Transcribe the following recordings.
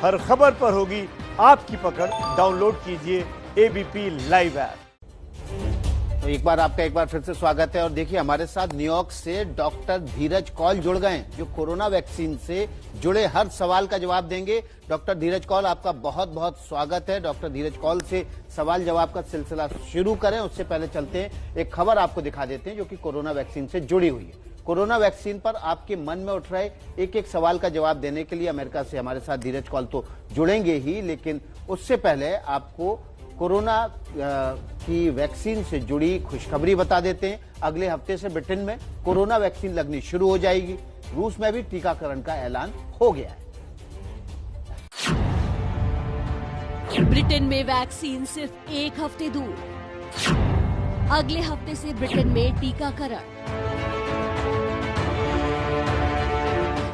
हर खबर पर होगी आपकी पकड़। डाउनलोड कीजिए एबीपी लाइव ऐप। तो एक बार फिर से स्वागत है। और देखिए, हमारे साथ न्यूयॉर्क से डॉक्टर धीरज कौल जुड़ गए, जो कोरोना वैक्सीन से जुड़े हर सवाल का जवाब देंगे। डॉक्टर धीरज कौल, आपका बहुत बहुत स्वागत है। डॉक्टर धीरज कौल से सवाल जवाब का सिलसिला शुरू करें उससे पहले चलते हैं, एक खबर आपको दिखा देते हैं जो कि कोरोना वैक्सीन से जुड़ी हुई है। कोरोना वैक्सीन पर आपके मन में उठ रहे एक एक सवाल का जवाब देने के लिए अमेरिका से हमारे साथ धीरज कौल तो जुड़ेंगे ही, लेकिन उससे पहले आपको कोरोना की वैक्सीन से जुड़ी खुशखबरी बता देते हैं। अगले हफ्ते से ब्रिटेन में कोरोना वैक्सीन लगनी शुरू हो जाएगी। रूस में भी टीकाकरण का ऐलान हो गया है। ब्रिटेन में वैक्सीन सिर्फ एक हफ्ते दूर। अगले हफ्ते से ब्रिटेन में टीकाकरण।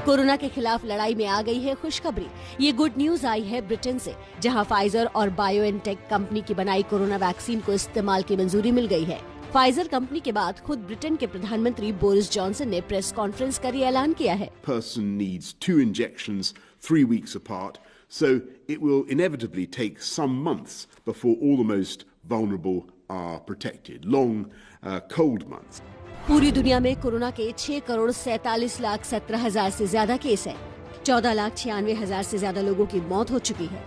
कोरोना के खिलाफ लड़ाई में आ गई है खुशखबरी। ये गुड न्यूज आई है ब्रिटेन से, जहां फाइजर और बायोएनटेक कंपनी की बनाई कोरोना वैक्सीन को इस्तेमाल की मंजूरी मिल गई है। फाइजर कंपनी के बाद खुद ब्रिटेन के प्रधानमंत्री बोरिस जॉनसन ने प्रेस कॉन्फ्रेंस कर ऐलान किया है। Person needs 2 injections 3 weeks apart, so it will inevitably take some months before all the most vulnerable are protected. Long, cold months. पूरी दुनिया में कोरोना के 6,47,17,000 से ज्यादा केस हैं। 14,96,000 से ज्यादा लोगों की मौत हो चुकी है।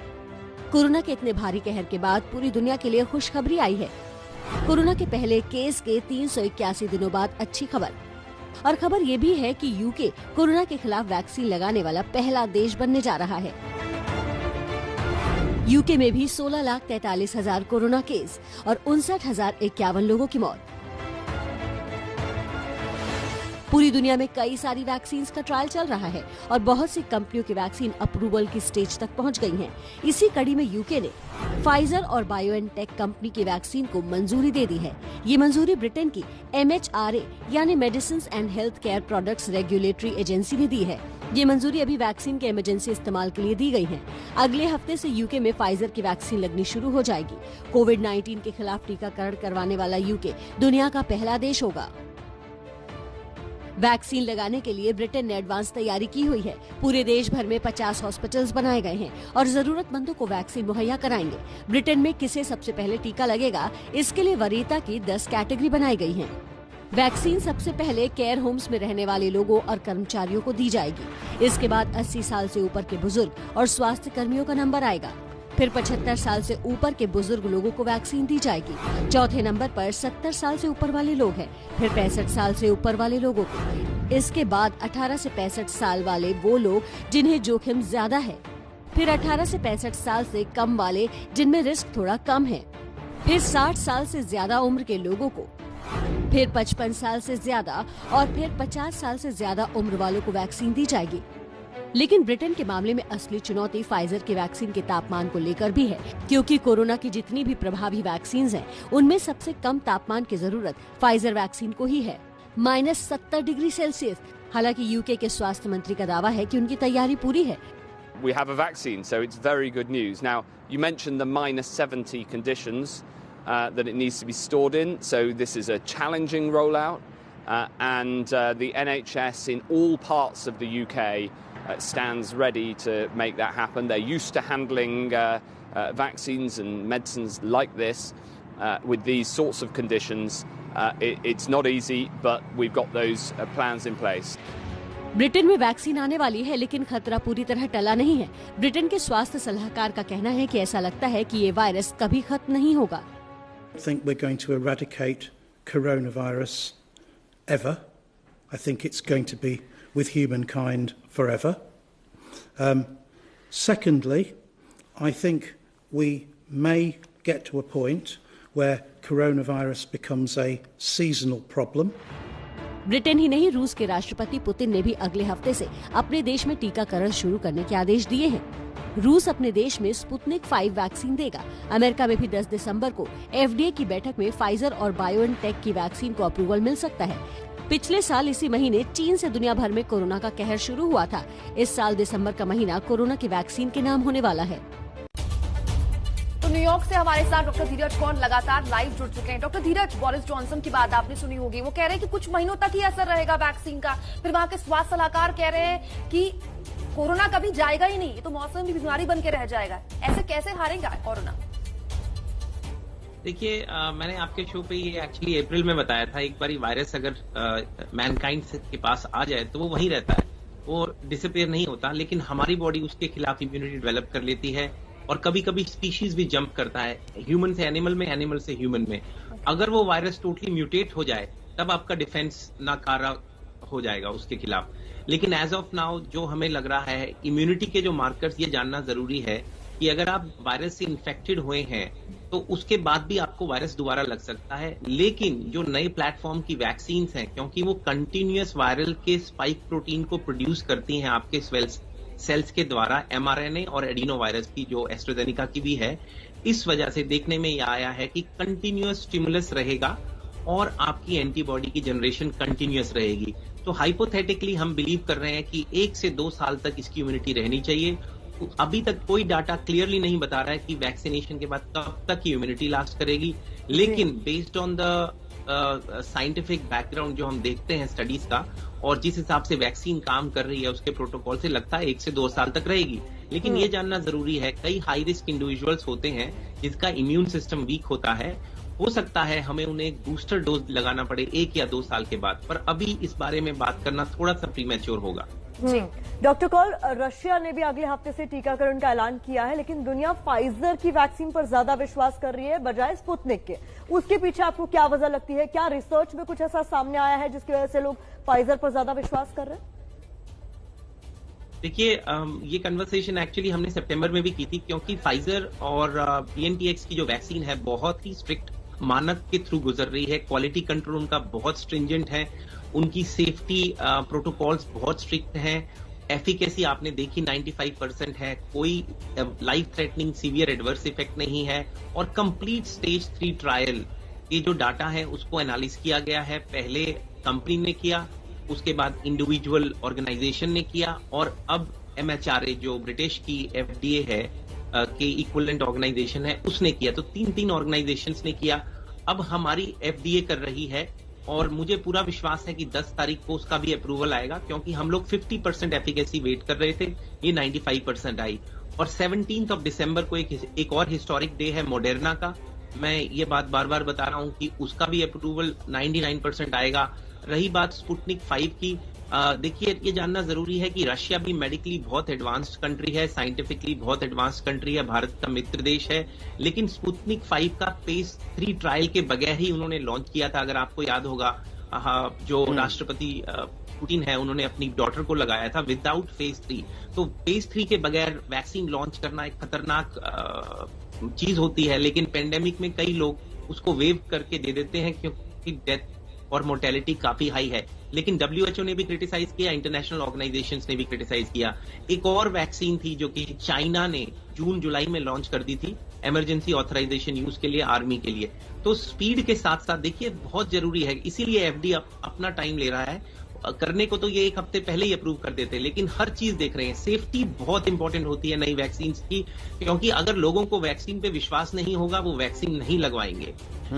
कोरोना के इतने भारी कहर के बाद पूरी दुनिया के लिए खुशखबरी आई है। कोरोना के पहले केस के 381 दिनों बाद अच्छी खबर। और खबर ये भी है कि यूके कोरोना के खिलाफ वैक्सीन लगाने वाला पहला देश बनने जा रहा है। यूके में भी 16,43,000 कोरोना केस और 59,051 लोगों की मौत। पूरी दुनिया में कई सारी वैक्सीन का ट्रायल चल रहा है और बहुत सी कंपनियों की वैक्सीन अप्रूवल की स्टेज तक पहुंच गई हैं। इसी कड़ी में यूके ने फाइजर और बायोएनटेक कंपनी की वैक्सीन को मंजूरी दे दी है। ये मंजूरी ब्रिटेन की MHRA यानी medicine and health care products regulatory agency ने दी है। ये मंजूरी अभी वैक्सीन के इमरजेंसी इस्तेमाल के लिए दी गई है। अगले हफ्ते से यूके में फाइजर की वैक्सीन लगनी शुरू हो जाएगी। कोविड-19 के खिलाफ टीकाकरण करवाने वाला यूके दुनिया का पहला देश होगा। वैक्सीन लगाने के लिए ब्रिटेन ने एडवांस तैयारी की हुई है। पूरे देश भर में 50 हॉस्पिटल्स बनाए गए हैं और जरूरतमंदों को वैक्सीन मुहैया कराएंगे। ब्रिटेन में किसे सबसे पहले टीका लगेगा, इसके लिए वरीयता की 10 कैटेगरी बनाई गई हैं। वैक्सीन सबसे पहले केयर होम्स में रहने वाले लोगों और कर्मचारियों को दी जाएगी। इसके बाद 80 साल से ऊपर के बुजुर्ग और स्वास्थ्य कर्मियों का नंबर आएगा। फिर 75 साल से ऊपर के बुजुर्ग लोगों को वैक्सीन दी जाएगी। चौथे नंबर पर 70 साल से ऊपर वाले लोग हैं। फिर 65 साल से ऊपर वाले लोगों को। इसके बाद 18 से 65 साल वाले वो लोग जिन्हें जोखिम ज्यादा है। फिर 18 से 65 साल से कम वाले जिनमें रिस्क थोड़ा कम है। फिर 60 साल से ज्यादा उम्र के लोगों को। फिर 55 साल से ज्यादा और फिर 50 साल से ज्यादा उम्र वालों को वैक्सीन दी जाएगी। लेकिन ब्रिटेन के मामले में असली चुनौती फाइजर के वैक्सीन के तापमान को लेकर भी है, क्योंकि कोरोना की जितनी भी प्रभावी वैक्सीन हैं, उनमें सबसे कम तापमान की जरूरत फाइजर वैक्सीन को ही है, -70 डिग्री सेल्सियस। हालांकि यूके के स्वास्थ्य मंत्री का दावा है कि उनकी तैयारी पूरी है। We have a vaccine, so it's very good news. Now, you mentioned the -70 conditions that it needs to be stored in, so this is a challenging rollout, and the NHS in all parts of the UK stands ready to make that happen. They're used to handling vaccines and medicines like this with these sorts of conditions. It's not easy, but we've got those plans in place. Britain में vaccine आने वाली है, लेकिन खतरा पूरी तरह टला नहीं है। ब्रिटेन के स्वास्थ्य सलाहकार का कहना है कि ऐसा लगता है कि ये वायरस कभी खत्म नहीं होगा। I think we're going to eradicate coronavirus ever. I think it's going to be with humankind forever. Secondly, I think we may get to a point where coronavirus becomes a seasonal problem. Britain ही नहीं, रूस के राष्ट्रपति Putin ने भी अगले हफ्ते से अपने देश में टीकाकरण शुरू करने के आदेश दिए हैं। रूस अपने देश में स्पुतनिक 5 वैक्सीन देगा। अमेरिका में भी 10 दिसंबर को FDA की बैठक में फाइजर और बायोएनटेक की वैक्सीन को अप्रूवल मिल सकता है। पिछले साल इसी महीने चीन से दुनिया भर में कोरोना का कहर शुरू हुआ था। इस साल दिसंबर का महीना कोरोना की वैक्सीन के नाम होने वाला है। तो न्यूयॉर्क से हमारे साथ डॉक्टर धीरज कौल लगातार लाइव जुड़ चुके हैं। डॉक्टर धीरज, बोरिस जॉनसन की बात आपने सुनी होगी, वो कह रहे हैं कि कुछ महीनों तक ही असर रहेगा वैक्सीन का। फिर वहां के स्वास्थ्य सलाहकार कह रहे हैं कि कोरोना कभी जाएगा ही नहीं, ये तो मौसमी बीमारी बन के रह जाएगा। ऐसे कैसे हारेगा कोरोना? देखिए, मैंने आपके शो पे ये एक्चुअली अप्रैल में बताया था, एक बार वायरस अगर मैनकाइंड के पास आ जाए तो वो वहीं रहता है, वो डिसअपियर नहीं होता, लेकिन हमारी बॉडी उसके खिलाफ इम्यूनिटी डेवलप कर लेती है और कभी कभी स्पीशीज भी जंप करता है, ह्यूमन से एनिमल में, एनिमल से ह्यूमन में। अगर वो वायरस टोटली म्यूटेट हो जाए तब आपका डिफेंस नाकारा हो जाएगा उसके खिलाफ। लेकिन एज ऑफ नाउ जो हमें लग रहा है, इम्यूनिटी के जो मार्कर्स, ये जानना जरूरी है कि अगर आप वायरस से इन्फेक्टेड हुए हैं तो उसके बाद भी आपको वायरस दोबारा लग सकता है। लेकिन जो नए प्लेटफॉर्म की वैक्सीन हैं, क्योंकि वो कंटिन्यूअस वायरल के स्पाइक प्रोटीन को प्रोड्यूस करती हैं आपके सेल्स के द्वारा, mRNA और एडिनो वायरस की जो एस्ट्राजेनेका की भी है, इस वजह से देखने में यह आया है कि कंटिन्यूअस स्टिमुलस रहेगा और आपकी एंटीबॉडी की जनरेशन कंटिन्यूअस रहेगी। तो हाइपोथेटिकली हम बिलीव कर रहे हैं कि 1 से 2 साल तक इसकी इम्यूनिटी रहनी चाहिए। अभी तक कोई डाटा क्लियरली नहीं बता रहा है कि वैक्सीनेशन के बाद कब तक की इम्यूनिटी लास्ट करेगी, लेकिन based on the scientific background जो हम देखते हैं स्टडीज का, और जिस हिसाब से वैक्सीन काम कर रही है उसके प्रोटोकॉल से लगता है 1 से 2 साल तक रहेगी। लेकिन ये जानना जरूरी है, कई हाई रिस्क इंडिविजुअल्स होते हैं जिसका इम्यून सिस्टम वीक होता है, हो सकता है हमें उन्हें एक बूस्टर डोज लगाना पड़े 1 या 2 साल के बाद, पर अभी इस बारे में बात करना थोड़ा सा प्रीमैच्योर होगा। डॉक्टर कौल, रशिया ने भी अगले हफ्ते से टीकाकरण का ऐलान किया है, लेकिन दुनिया फाइजर की वैक्सीन पर ज्यादा विश्वास कर रही है बजाय स्पुतनिक के। उसके पीछे आपको क्या वजह लगती है? क्या रिसर्च में कुछ ऐसा सामने आया है जिसकी वजह से लोग फाइजर पर ज्यादा विश्वास कर रहे हैं? देखिए, ये कन्वर्सेशन एक्चुअली हमने सितंबर में भी की थी, क्योंकि फाइजर और BNTX की जो वैक्सीन है बहुत ही स्ट्रिक्ट मानक के थ्रू गुजर रही है, क्वालिटी कंट्रोल उनका बहुत स्ट्रिंजेंट है, उनकी सेफ्टी प्रोटोकॉल्स बहुत स्ट्रिक्ट हैं, एफिकेसी आपने देखी 95% है, कोई life threatening severe adverse effect नहीं है, और कंप्लीट स्टेज 3 ट्रायल ये जो डाटा है उसको एनालिस किया गया है। पहले कंपनी ने किया, उसके बाद इंडिविजुअल ऑर्गेनाइजेशन ने किया, और अब MHRA जो ब्रिटिश की FDA है के इक्विवेलेंट ऑर्गेनाइजेशन है उसने किया। तो 3 ऑर्गेनाइजेशंस ने किया, अब हमारी FDA कर रही है, और मुझे पूरा विश्वास है कि 10 तारीख को उसका भी अप्रूवल आएगा, क्योंकि हम लोग 50% एफिकेसी वेट कर रहे थे, ये 95% आई। और 17 दिसंबर को एक और हिस्टोरिक डे है मॉडर्ना का, मैं ये बात बार बार बता रहा हूं कि उसका भी अप्रूवल 99% आएगा। रही बात स्पुतनिक 5 की, देखिए ये जानना जरूरी है कि रशिया भी मेडिकली बहुत एडवांस्ड कंट्री है, साइंटिफिकली बहुत एडवांस्ड कंट्री है, भारत का मित्र देश है, लेकिन स्पुतनिक 5 का फेज 3 ट्रायल के बगैर ही उन्होंने लॉन्च किया था। अगर आपको याद होगा, जो राष्ट्रपति पुतिन है उन्होंने अपनी डॉटर को लगाया था विदाउट फेज 3। तो फेज 3 के बगैर वैक्सीन लॉन्च करना एक खतरनाक चीज होती है, लेकिन पेंडेमिक में कई लोग उसको वेव करके दे देते हैं क्योंकि डेथ और मोर्टेलिटी काफी हाई है। लेकिन WHO ने भी क्रिटिसाइज किया, इंटरनेशनल ऑर्गेनाइजेशंस ने भी क्रिटिसाइज किया। एक और वैक्सीन थी जो कि चाइना ने जून जुलाई में लॉन्च कर दी थी, इमरजेंसी ऑथराइजेशन यूज के लिए, आर्मी के लिए। तो स्पीड के साथ साथ देखिए बहुत जरूरी है, इसीलिए FDA अपना टाइम ले रहा है करने को। तो ये 1 हफ्ते पहले ही अप्रूव कर देते, लेकिन हर चीज देख रहे हैं। सेफ्टी बहुत इंपॉर्टेंट होती है नई वैक्सीन की, क्योंकि अगर लोगों को वैक्सीन पे विश्वास नहीं होगा वो वैक्सीन नहीं लगवाएंगे।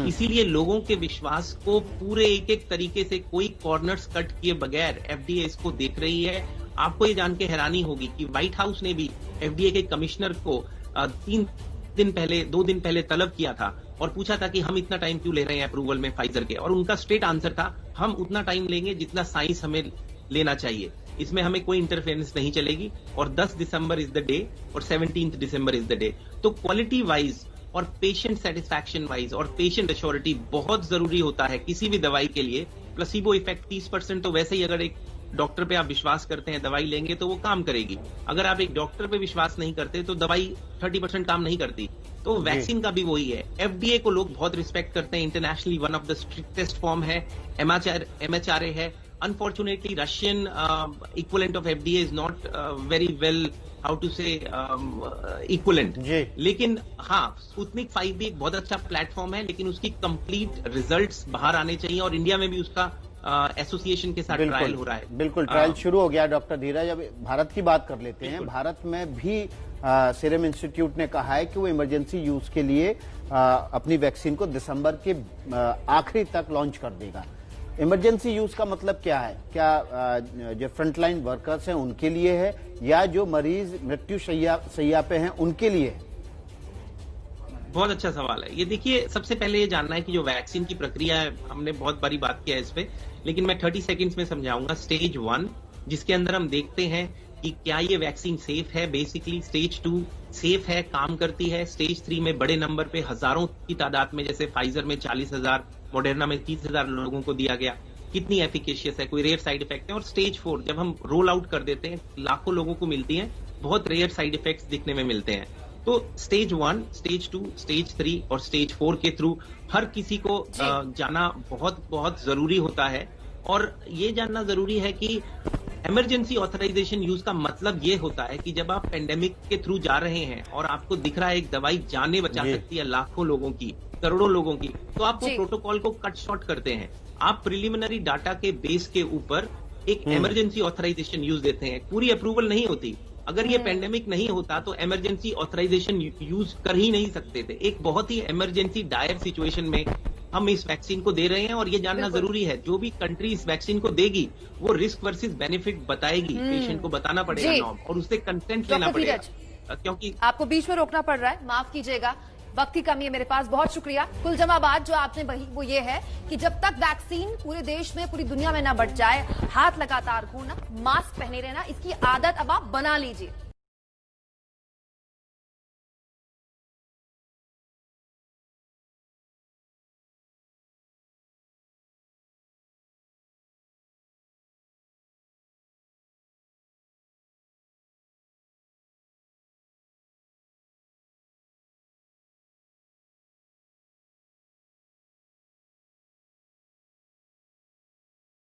इसीलिए लोगों के विश्वास को पूरे एक तरीके से कोई कॉर्नर्स कट किए बगैर FDA इसको देख रही है। आपको ये जान के हैरानी होगी कि व्हाइट हाउस ने भी FDA के कमिश्नर को 2 दिन पहले तलब किया था और पूछा था कि हम इतना टाइम क्यों ले रहे हैं अप्रूवल में फाइजर के, और उनका स्ट्रेट आंसर था हम उतना टाइम लेंगे जितना साइंस हमें लेना चाहिए, इसमें हमें कोई इंटरफेरेंस नहीं चलेगी। और 10 दिसंबर इज द डे और 17 दिसंबर इज द डे। तो क्वालिटी वाइज और पेशेंट सेटिस्फैक्शन वाइज और पेशेंट एश्योरिटी बहुत जरूरी होता है किसी भी दवाई के लिए। प्लेसिबो इफेक्ट 30%, तो वैसे ही अगर एक डॉक्टर पे आप विश्वास करते हैं दवाई लेंगे तो वो काम करेगी। अगर आप एक डॉक्टर पे विश्वास नहीं करते तो दवाई 30% काम नहीं करती। तो वैक्सीन का भी वही है। FDA को लोग बहुत रिस्पेक्ट करते हैं, internationally one of the strictest form है, MHRA है। Unfortunately Russian equivalent of FDA is not very well, how to say, equivalent. लेकिन हाँ, स्पुतनिक 5 भी एक बहुत अच्छा प्लेटफॉर्म है, लेकिन उसकी कंप्लीट रिजल्ट्स बाहर आने चाहिए, और इंडिया में भी उसका एसोसिएशन के साथ ट्रायल हो रहा है। बिल्कुल, ट्रायल शुरू हो गया। डॉक्टर धीरज, अब भारत की बात कर लेते हैं। भारत में भी सीरम इंस्टीट्यूट ने कहा है कि वो इमरजेंसी यूज के लिए अपनी वैक्सीन को दिसंबर के आखिरी तक लॉन्च कर देगा। इमरजेंसी यूज का मतलब क्या है? क्या जो फ्रंटलाइन वर्कर्स हैं उनके लिए है या जो मरीज मृत्यु शैया पे हैं उनके लिए है? बहुत अच्छा सवाल है ये। देखिए, सबसे पहले ये जानना है कि जो वैक्सीन की प्रक्रिया है, हमने बहुत बारी बात किया है इस पे, लेकिन मैं 30 सेकंड्स में समझाऊंगा। स्टेज 1 जिसके अंदर हम देखते हैं कि क्या ये वैक्सीन सेफ है, बेसिकली स्टेज 2 सेफ है, काम करती है, स्टेज 3 में बड़े नंबर पे हजारों की तादाद में, जैसे फाइजर में 40,000, मॉडर्ना में 30,000 लोगों को दिया गया, कितनी एफिकेशियस है, कोई रेयर साइड इफेक्ट है। और स्टेज 4 जब हम रोल आउट कर देते हैं, लाखों लोगों को मिलती है, बहुत रेयर साइड इफेक्ट्स दिखने में मिलते हैं। तो स्टेज 1, स्टेज 2, स्टेज 3 और स्टेज 4 के थ्रू हर किसी को जाना बहुत बहुत जरूरी होता है। और ये जानना जरूरी है कि इमरजेंसी ऑथराइजेशन यूज का मतलब ये होता है कि जब आप पेंडेमिक के थ्रू जा रहे हैं और आपको दिख रहा है एक दवाई जानें बचा सकती है लाखों लोगों की, करोड़ों लोगों की, तो आप वो प्रोटोकॉल को कट शॉर्ट करते हैं। आप प्रिलिमिनरी डाटा के बेस के ऊपर एक इमरजेंसी ऑथराइजेशन यूज देते हैं। पूरी अप्रूवल नहीं होती। अगर ये पेंडेमिक नहीं होता तो इमरजेंसी ऑथराइजेशन यूज कर ही नहीं सकते थे। एक बहुत ही इमरजेंसी डायर सिचुएशन में हम इस वैक्सीन को दे रहे हैं और ये जानना जरूरी है, जो भी कंट्री इस वैक्सीन को देगी वो रिस्क वर्सेस बेनिफिट बताएगी, पेशेंट को बताना पड़ेगा नॉर्म, और उससे कंसेंट लेना पड़ेगा। क्योंकि आपको बीच में रोकना पड़ रहा है, माफ कीजिएगा, वक्त की कमी है मेरे पास। बहुत शुक्रिया। कुल जमा बात जो आपने बही वो ये है कि जब तक वैक्सीन पूरे देश में, पूरी दुनिया में ना बढ़ जाए, हाथ लगातार धोना, मास्क पहने रहना, इसकी आदत अब आप बना लीजिए।